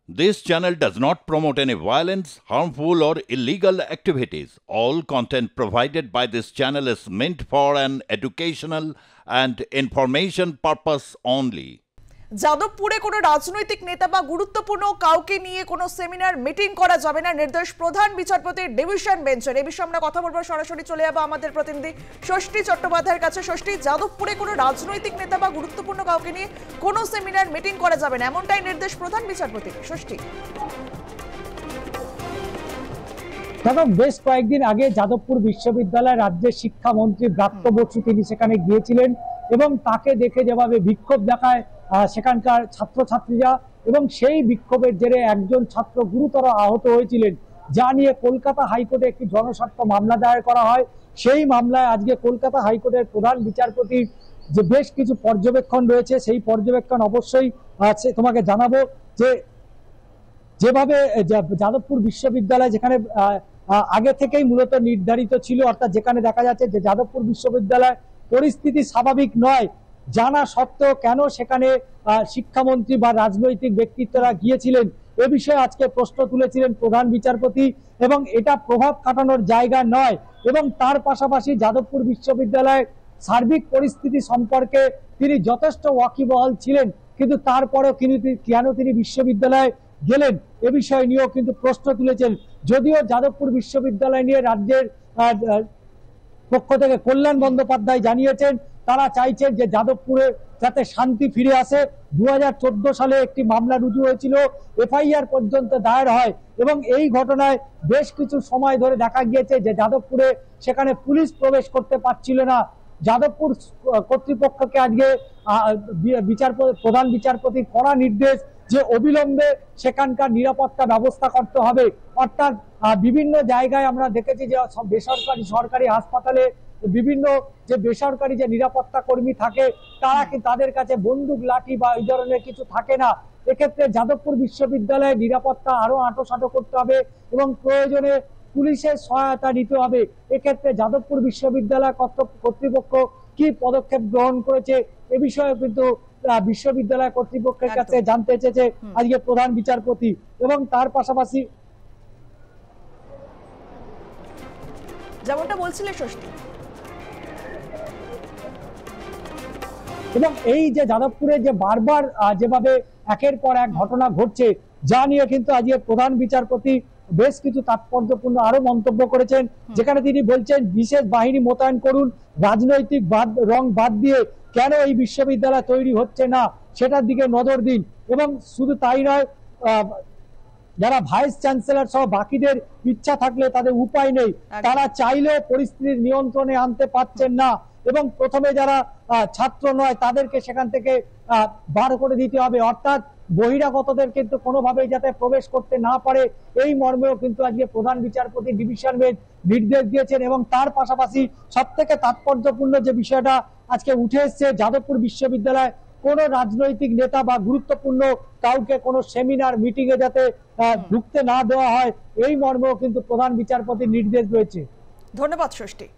This channel does not promote any violence, harmful, or illegal activities. All content provided by this channel is meant for an educational and information purpose only. যাদবপুরে কোনো রাজনৈতিক নেতা বা গুরুত্বপূর্ণ কাউকে নিয়ে কোনো সেমিনার মিটিং করা যাবে না, নির্দেশ প্রধান বিচারপতির ডিভিশন বেঞ্চের। এই বিষয়ে আমরা কথা বলবো, সরাসরি চলে যাবো আমাদের প্রতিনিধি ষষ্ঠী চট্টোপাধ্যায়ের কাছে। ষষ্ঠী, যাদবপুরে কোনো রাজনৈতিক নেতা বা গুরুত্বপূর্ণ কাউকে নিয়ে কোনো সেমিনার মিটিং করা যাবে না, এমনটাই নির্দেশ প্রধান বিচারপতির। ষষ্ঠী, দেখো, বেশ কয়েকদিন আগে যাদবপুর বিশ্ববিদ্যালয় রাজ্যের শিক্ষামন্ত্রী ব্রাত্য বসু তিনি সেখানে গিয়েছিলেন এবং তাকে দেখে যেভাবে বিক্ষোভ দেখায় সেখানকার ছাত্রছাত্রীরা, এবং সেই বিক্ষোভের জেরে একজন ছাত্র গুরুতর আহত হয়েছিলেন, যা নিয়ে কলকাতা হাইকোর্টে একটি জনস্বার্থ মামলা দায়ের করা হয়। সেই মামলায় আজকে কলকাতা হাইকোর্টের প্রধান বিচারপতির যে বেশ কিছু পর্যবেক্ষণ রয়েছে, সেই পর্যবেক্ষণ অবশ্যই তোমাকে জানাবো। যে যেভাবে যাদবপুর বিশ্ববিদ্যালয় যেখানে আগে থেকেই মূলত নির্ধারিত ছিল, অর্থাৎ যেখানে দেখা যাচ্ছে যে যাদবপুর বিশ্ববিদ্যালয় পরিস্থিতি স্বাভাবিক নয়, জানা সত্ত্বেও কেন সেখানে শিক্ষামন্ত্রী বা রাজনৈতিক ব্যক্তিত্বরা গিয়েছিলেন, এ বিষয়ে আজকে প্রশ্ন তুলেছিলেন প্রধান বিচারপতি। এবং এটা প্রভাব খাটানোর জায়গা নয়, এবং তার পাশাপাশি যাদবপুর বিশ্ববিদ্যালয় সার্বিক পরিস্থিতি সম্পর্কে তিনি যথেষ্ট ওয়াকিবহাল ছিলেন, কিন্তু তারপরেও কেন তিনি বিশ্ববিদ্যালয়ে গেলেন এ বিষয় নিয়েও কিন্তু প্রশ্ন তুলেছেন। যদিও যাদবপুর বিশ্ববিদ্যালয় নিয়ে রাজ্যের পক্ষ থেকে কল্যাণ বন্দ্যোপাধ্যায় জানিয়েছেন তারা চাইছেন যে যাদবপুরে যাতে শান্তি ফিরে আসে। 2014 সালে একটি মামলা রুজু হয়েছিল, এফআইআর পর্যন্ত দায়ের হয়, এবং এই ঘটনায় বেশ কিছু সময় ধরে দেখা গিয়েছে যে যাদবপুরে সেখানে পুলিশ প্রবেশ করতে পারছিল না। যাদবপুর কর্তৃপক্ষকে আজকে প্রধান বিচারপতির কড়া নির্দেশ যে অবিলম্বে সেখানকার নিরাপত্তা ব্যবস্থা করতে হবে। অর্থাৎ বিভিন্ন জায়গায় আমরা দেখেছি যে বেসরকারি সরকারি হাসপাতালে বিভিন্ন যে বেসরকারি যে নিরাপত্তা কর্মী থাকে তারা কি তাদের কাছে বন্দুক লাঠি বা এই ধরনের কিছু থাকে না। এক্ষেত্রে যাদবপুর বিশ্ববিদ্যালয়ের নিরাপত্তা আরো আঁটোসাঁটো করতে হবে এবং প্রয়োজনে পুলিশের সহায়তা নিতে হবে। এক্ষেত্রে যাদবপুর বিশ্ববিদ্যালয় কর্তৃপক্ষ কি পদক্ষেপ গ্রহণ করেছে এ বিষয়ে কিন্তু বিশ্ববিদ্যালয় কর্তৃপক্ষের কাছে জানতে চেয়েছে আজকে প্রধান বিচারপতি। এবং তার পাশাপাশি যেমনটা বলছিলেন ষষ্ঠী, এবং এই যে যাদবপুরে যে বারবার যেভাবে একের পর এক ঘটনা ঘটছে, যা নিয়ে কিন্তু আজকে প্রধান বিচারপতি বেশ কিছু তাৎপর্যপূর্ণ আরো মন্তব্য করেছেন, যেখানে তিনি বলছেন বিশেষ বাহিনী মোতায়েন করুন, রাজনৈতিক রং বাদ দিয়ে কেন এই বিশ্ববিদ্যালয় তৈরি হচ্ছে না সেটার দিকে নজর দিন। এবং শুধু তাই নয়, যারা ভাইস চ্যান্সেলর সহ বাকিদের ইচ্ছা থাকলে তাদের উপায় নেই, তারা চাইলেও পরিস্থিতির নিয়ন্ত্রণে আনতে পারছেন না, এবং প্রথমে যারা ছাত্র নয় তাদেরকে সেখান থেকে বার করে দিতে হবে, অর্থাৎ বহিরাগতদের কিন্তু কোনোভাবেই যাতে প্রবেশ করতে না পারে এই মর্মেও কিন্তু আজকে প্রধান বিচারপতি ডিভিশন বেঞ্চ নির্দেশ দিয়েছেন। এবং তার পাশাপাশি সব থেকে তাৎপর্যপূর্ণ যে বিষয়টা আজকে উঠে এসছে, যাদবপুর বিশ্ববিদ্যালয় কোন রাজনৈতিক নেতা বা গুরুত্বপূর্ণ কাউকে কোনো সেমিনার মিটিং এ যাতে ঢুকতে না দেওয়া হয় এই মর্মেও কিন্তু প্রধান বিচারপতির নির্দেশ রয়েছে। ধন্যবাদ ষষ্ঠী।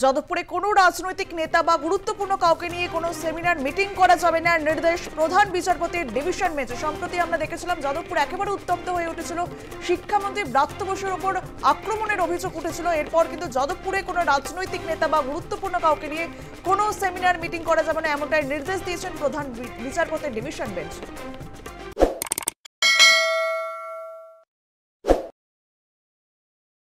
যাদবপুরে কোনো রাজনৈতিক নেতা বা গুরুত্বপূর্ণ কাউকে নিয়ে কোনো সেমিনার মিটিং করা যাবে না, নির্দেশ প্রধান বিচারপতির ডিভিশন বেঞ্চে। সম্প্রতি আমরা দেখেছিলাম যাদবপুর একেবারে উত্তপ্ত হয়ে উঠেছিল, শিক্ষামন্ত্রী ব্রাত্য বসুর উপর আক্রমণের অভিযোগ উঠেছিল। এরপর কিন্তু যাদবপুরে কোনো রাজনৈতিক নেতা বা গুরুত্বপূর্ণ কাউকে নিয়ে কোনো সেমিনার মিটিং করা যাবে না, এমনটাই নির্দেশ দিয়েছেন প্রধান বিচারপতির ডিভিশন বেঞ্চ।